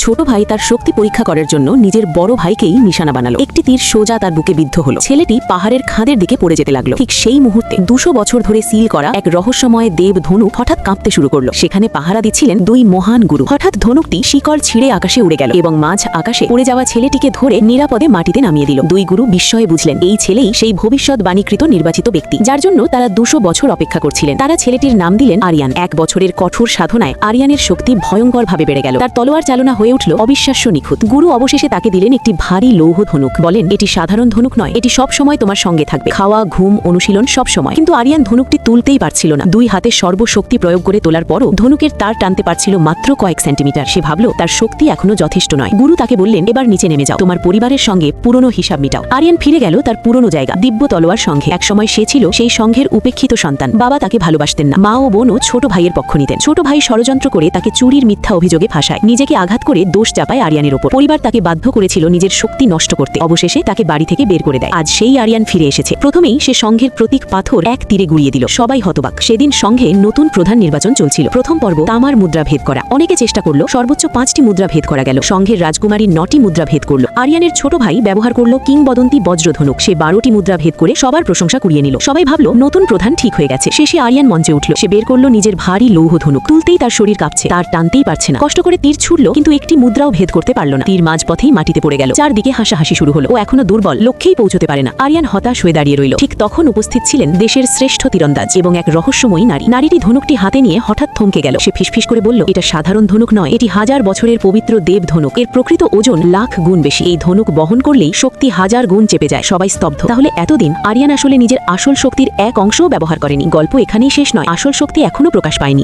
ছোট ভাই তার শক্তি পরীক্ষা করার জন্য নিজের বড় ভাইকেই নিশানা বানালো। একটি তীর সোজা তার বুকে বিদ্ধ হলো। ছেলেটি পাহাড়ের খাদের দিকে পড়ে যেতে লাগলো। ঠিক সেই মুহূর্তে 200 বছর ধরে সিল করা এক রহস্যময় দেব ধনুক হঠাৎ কাঁপতে শুরু করলো। সেখানে পাহারা দিচ্ছিলেন দুই মহান গুরু। হঠাৎ ধনুকটি শিকড় ছিঁড়ে আকাশে উড়ে গেল এবং মাঝ আকাশে পড়ে যাওয়া ছেলেটিকে ধরে নিরাপদে মাটিতে নামিয়ে দিল। দুই গুরু বিস্ময়ে বুঝলেন এই ছেলেই সেই ভবিষ্যৎবাণীকৃত নির্বাচিত ব্যক্তি, যার জন্য তারা 200 বছর অপেক্ষা করছিলেন। তারা ছেলেটির নাম দিলেন আরিয়ান। 1 বছরের কঠোর সাধনায় আরিয়ানের শক্তি ভয়ঙ্করভাবে বেড়ে গেল। তার তলোয়ার চালনা হয়ে উঠল অবিশ্বাস্য নিখুঁত। গুরু অবশেষে তাকে দিলেন একটি ভারী লৌহ ধনুক। বলেন, এটি সাধারণ ধনুক নয়, এটি সব সময় তোমার সঙ্গে থাকবে, খাওয়া, ঘুম, অনুশীলন সব সময়। কিন্তু আরিয়ান ধনুকটি তুলতেই পারছিল না। 2 হাতে সর্বশক্তি প্রয়োগ করে তোলার পরও ধনুকের তার টানতে পারছিল মাত্র কয়েক সেন্টিমিটার। সে ভাবল তার শক্তি এখনো যথেষ্ট নয়। গুরু তাকে বললেন, এবার নিচে নেমে যাও, তোমার পরিবারের সঙ্গে পুরনো হিসাব মিটাও। আরিয়ান ফিরে গেল তার পুরনো জায়গা, দিব্য তলোয়ার সঙ্গে। একসময় সে ছিল সেই সংঘের উপেক্ষিত সন্তান। বাবা তাকে ভালোবাসতেন না, মা ও বোনও ছোট ভাইয়ের পক্ষ নিতেন। ছোট ভাই ষড়যন্ত্র করে তাকে চুরির মিথ্যা অভিযোগে ফাঁসায়, নিজেকে আঘাত করে দোষ চাপায় আরিয়ানের ওপর। পরিবার তাকে বাধ্য করেছিল নিজের শক্তি নষ্ট করতে। অবশেষে তাকে বাড়ি থেকে বের করে দেয়। আজ সেই আরিয়ান ফিরে এসেছে। প্রথমেই সে সংঘের প্রতীক পাথর এক তীরে গুড়িয়ে দিল। সবাই হতবাক। সেদিন সংঘে নতুন প্রধান নির্বাচন চলছিল। প্রথম পর্ব তামার মুদ্রা ভেদ করা। অনেকে চেষ্টা করলো, সর্বোচ্চ 5টি মুদ্রা ভেদ করা গেল। সংঘের রাজকুমারী 9টি মুদ্রা ভেদ করল। আরিয়ানের ছোট ভাই ব্যবহার করলো কিংবদন্তি বজ্রধনুক। সে 12টি মুদ্রা ভেদ করে সবার প্রশংসা কুড়িয়ে নিল। সবাই ভাবলো নতুন প্রধান ঠিক হয়ে গেছে। শেষে আরিয়ান মঞ্চে উঠল। সে বের করলো নিজের ভারী লৌহ ধনুক। তুলতেই তার শরীর কাঁপছে, তার টানতেই পারছে না। কষ্ট করে তীর ছুড়ল, কিন্তু একটি মুদ্রাও ভেদ করতে পারল না। তীর মাঝপথেই মাটিতে পড়ে গেল। চারদিকে হাসাহাসি শুরু হলো। ও এখনো দুর্বল, লক্ষ্যেই পৌঁছতে পারে না। আরিয়ান হতাশ হয়ে দাঁড়িয়ে রইল। ঠিক তখন উপস্থিত ছিলেন দেশের শ্রেষ্ঠ তীরন্দাজ এবং এক রহস্যময়ী নারী। নারীটি ধনুকটি হাতে নিয়ে হঠাৎ থমকে গেল। সে ফিসফিস করে বলল, এটা সাধারণ ধনুক নয়, এটি 1000 বছরের পবিত্র দেব ধনুক। এর প্রকৃত ওজন লাখ গুণ বেশি। এই ধনুক বহন করলেই শক্তি 1000 গুণ চেপে যায়। সবাই স্তব্ধ। তাহলে এতদিন আরিয়ান আসলে নিজের আসল শক্তির এক অংশও ব্যবহার করেনি। গল্প এখানেই শেষ নয়, আসল শক্তি এখনো প্রকাশ পায়নি।